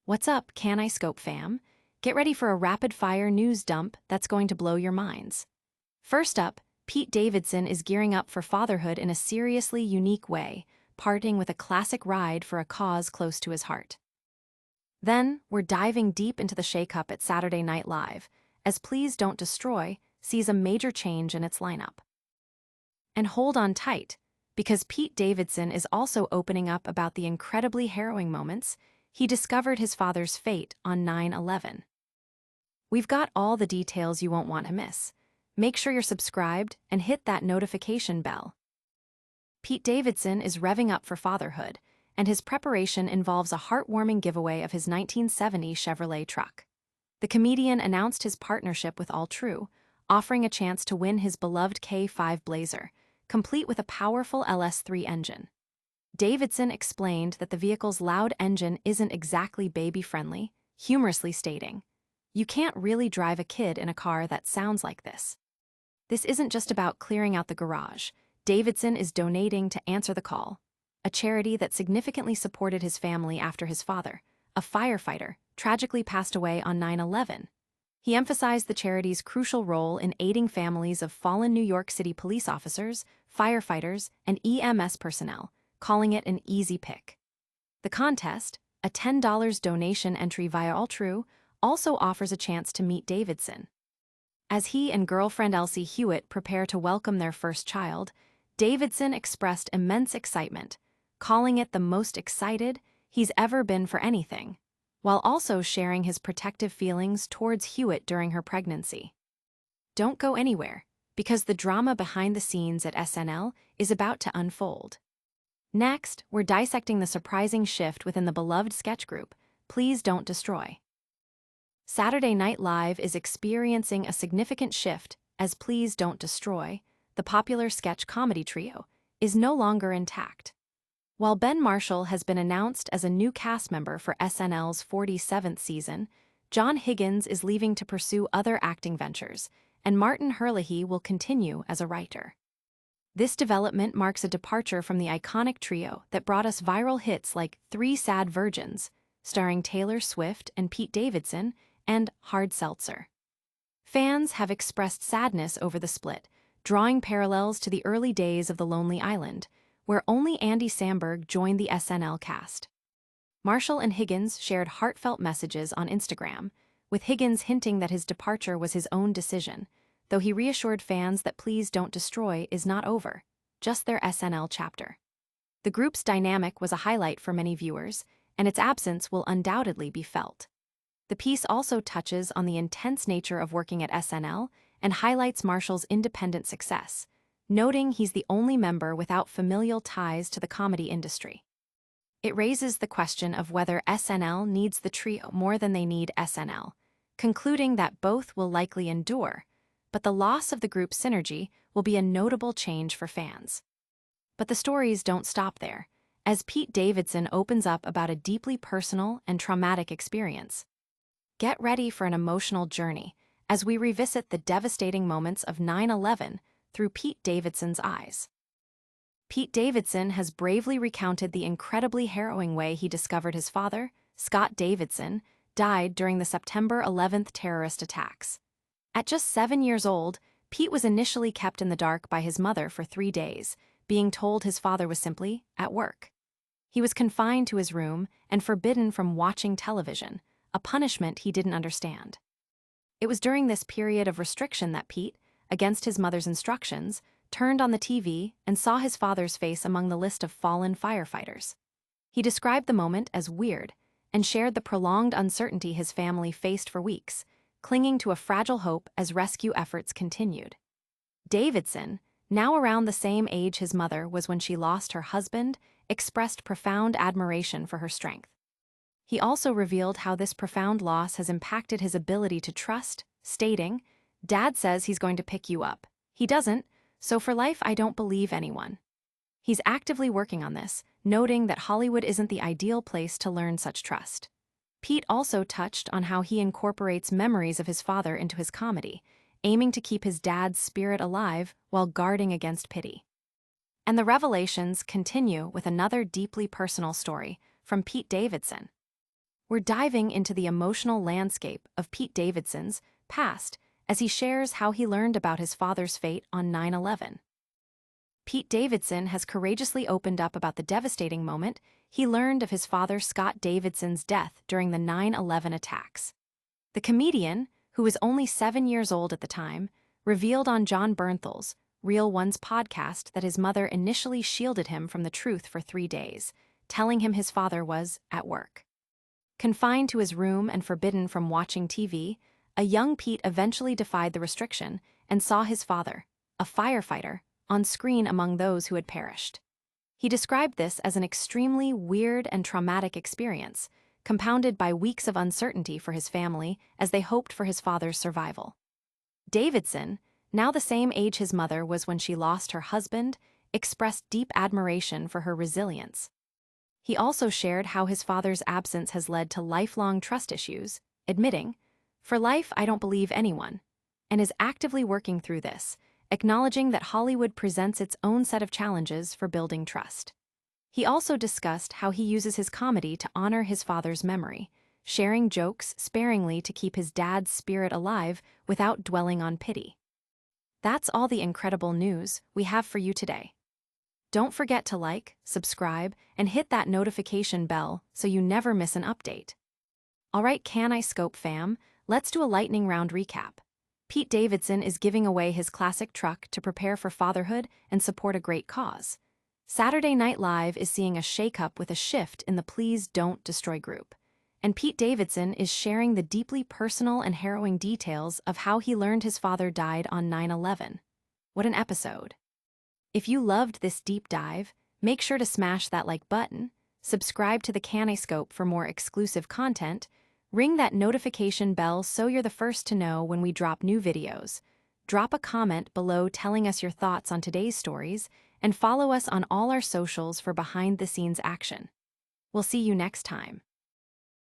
What's up, Can I Scope fam? Get ready for a rapid-fire news dump that's going to blow your minds. First up, Pete Davidson is gearing up for fatherhood in a seriously unique way, parting with a classic ride for a cause close to his heart. Then, we're diving deep into the shakeup at Saturday Night Live, as Please Don't Destroy sees a major change in its lineup. And hold on tight, because Pete Davidson is also opening up about the incredibly harrowing moments he discovered his father's fate on 9/11. We've got all the details you won't want to miss. Make sure you're subscribed and hit that notification bell. Pete Davidson is revving up for fatherhood, and his preparation involves a heartwarming giveaway of his 1970 Chevrolet truck. The comedian announced his partnership with All True, offering a chance to win his beloved K5 Blazer, complete with a powerful LS3 engine. Davidson explained that the vehicle's loud engine isn't exactly baby-friendly, humorously stating, "You can't really drive a kid in a car that sounds like this." This isn't just about clearing out the garage. Davidson is donating to Answer the Call, a charity that significantly supported his family after his father, a firefighter, tragically passed away on 9/11. He emphasized the charity's crucial role in aiding families of fallen New York City police officers, firefighters, and EMS personnel, calling it an easy pick. The contest, a $10 donation entry via Alltrue, also offers a chance to meet Davidson. As he and girlfriend Elsie Hewitt prepare to welcome their first child, Davidson expressed immense excitement, calling it the most excited he's ever been for anything, while also sharing his protective feelings towards Hewitt during her pregnancy. Don't go anywhere, because the drama behind the scenes at SNL is about to unfold. Next, we're dissecting the surprising shift within the beloved sketch group, Please Don't Destroy. Saturday Night Live is experiencing a significant shift as Please Don't Destroy, the popular sketch comedy trio, is no longer intact. While Ben Marshall has been announced as a new cast member for SNL's 47th season, John Higgins is leaving to pursue other acting ventures, and Martin Herlihy will continue as a writer. This development marks a departure from the iconic trio that brought us viral hits like Three Sad Virgins, starring Taylor Swift and Pete Davidson, and Hard Seltzer. Fans have expressed sadness over the split, drawing parallels to the early days of The Lonely Island, where only Andy Samberg joined the SNL cast. Marshall and Higgins shared heartfelt messages on Instagram, with Higgins hinting that his departure was his own decision, though he reassured fans that Please Don't Destroy is not over, just their SNL chapter. The group's dynamic was a highlight for many viewers, and its absence will undoubtedly be felt. The piece also touches on the intense nature of working at SNL and highlights Marshall's independent success, noting he's the only member without familial ties to the comedy industry. It raises the question of whether SNL needs the trio more than they need SNL, concluding that both will likely endure, but the loss of the group's synergy will be a notable change for fans. But the stories don't stop there, as Pete Davidson opens up about a deeply personal and traumatic experience. Get ready for an emotional journey as we revisit the devastating moments of 9/11 through Pete Davidson's eyes. Pete Davidson has bravely recounted the incredibly harrowing way he discovered his father, Scott Davidson, died during the September 11th terrorist attacks. At just 7 years old, Pete was initially kept in the dark by his mother for 3 days, being told his father was simply at work. He was confined to his room and forbidden from watching television, a punishment he didn't understand. It was during this period of restriction that Pete, against his mother's instructions, turned on the TV and saw his father's face among the list of fallen firefighters. He described the moment as weird and shared the prolonged uncertainty his family faced for weeks, clinging to a fragile hope as rescue efforts continued. Davidson, now around the same age his mother was when she lost her husband, expressed profound admiration for her strength. He also revealed how this profound loss has impacted his ability to trust, stating, "Dad says he's going to pick you up. He doesn't, so for life I don't believe anyone." He's actively working on this, noting that Hollywood isn't the ideal place to learn such trust. Pete also touched on how he incorporates memories of his father into his comedy, aiming to keep his dad's spirit alive while guarding against pity. And the revelations continue with another deeply personal story from Pete Davidson. We're diving into the emotional landscape of Pete Davidson's past as he shares how he learned about his father's fate on 9/11. Pete Davidson has courageously opened up about the devastating moment he learned of his father Scott Davidson's death during the 9/11 attacks. The comedian, who was only 7 years old at the time, revealed on John Bernthal's Real One's podcast that his mother initially shielded him from the truth for 3 days, telling him his father was at work. Confined to his room and forbidden from watching TV, a young Pete eventually defied the restriction and saw his father, a firefighter, on screen among those who had perished. He described this as an extremely weird and traumatic experience, compounded by weeks of uncertainty for his family as they hoped for his father's survival. Davidson, now the same age his mother was when she lost her husband, expressed deep admiration for her resilience. He also shared how his father's absence has led to lifelong trust issues, admitting, "For life, I don't believe anyone," and is actively working through this, acknowledging that Hollywood presents its own set of challenges for building trust. He also discussed how he uses his comedy to honor his father's memory, sharing jokes sparingly to keep his dad's spirit alive without dwelling on pity. That's all the incredible news we have for you today. Don't forget to like, subscribe, and hit that notification bell so you never miss an update. Alright, Can I Scope fam, let's do a lightning round recap. Pete Davidson is giving away his classic truck to prepare for fatherhood and support a great cause. Saturday Night Live is seeing a shakeup with a shift in the Please Don't Destroy group. And Pete Davidson is sharing the deeply personal and harrowing details of how he learned his father died on 9/11. What an episode. If you loved this deep dive, make sure to smash that like button, subscribe to the Caniscope for more exclusive content, ring that notification bell so you're the first to know when we drop new videos, drop a comment below telling us your thoughts on today's stories, and follow us on all our socials for behind-the-scenes action. We'll see you next time.